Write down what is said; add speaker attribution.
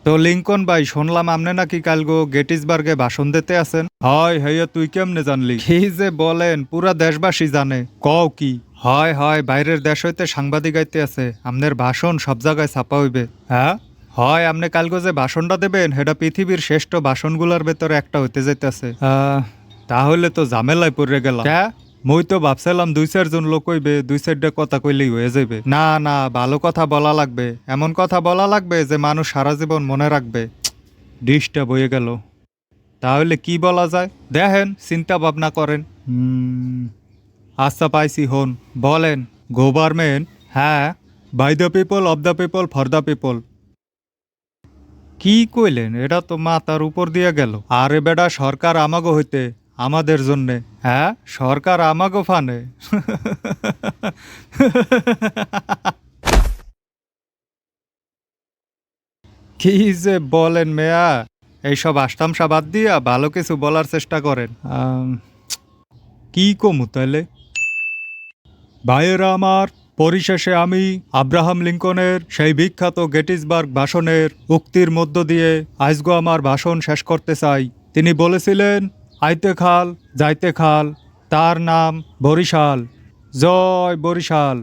Speaker 1: তো লিঙ্কন ভাই, শুনলাম আপনি নাকি কালগো গেটিসবার্গে ভাষণ দিতে আছেন। হয় হইয়া তুই কেমনে জানলি? কি যে বলেন, পুরা দেশবাসী জানে। কও কি? হয় হয়, বাইরের দেশ হইতে সাংবাদিক আইতে আছে, আপনার ভাষণ সব জায়গায় ছাপা হইবে। হ্যাঁ, হয় আপনি কালগো যে ভাষণটা দেবেন সেটা পৃথিবীর শ্রেষ্ঠ ভাষণগুলোর ভেতরে একটা হইতে যাইতেছে। তাহলে তো ঝামেলায় পড়ে গেলাম। মুই তো ভাবছিলাম 2-4 জন লোক হইবে, 2-4টা কথা কইলেই হয়ে যাবে। না না, ভালো কথা বলা লাগবে, এমন কথা বলা লাগবে যে মানুষ সারা জীবন মনে রাখবে। ডিশটা বয়ে গেল। তাহলে কি বলা যায় দেখেন, চিন্তা ভাবনা করেন। আচ্ছা পাইছি, হন বলেন। গভর্নমেন্ট, হ্যাঁ, by the people, of the people, for the people. কি কইলেন? এটা তো মাথার উপর দিয়ে গেল। আরে বেডা, সরকার আমাগো হইতে আমাদের জন্যে। হ্যাঁ, সরকার আমাগো ফানে। কি যে বলেন মেয়া, এইসব আষ্টামশা বাদ দিয়া ভালো কিছু বলার চেষ্টা করেন। কি কমু তাইলে? ভাইয়েরা আমার, পরিশেষে আমি আব্রাহাম লিঙ্কনের সেই বিখ্যাত গেটিসবার্গ ভাষণের উক্তির মধ্য দিয়ে আজগো আমার ভাষণ শেষ করতে চাই। তিনি বলেছিলেন, আইতে খাল যাইতে খাল, তার নাম বরিশাল। জয় বরিশাল।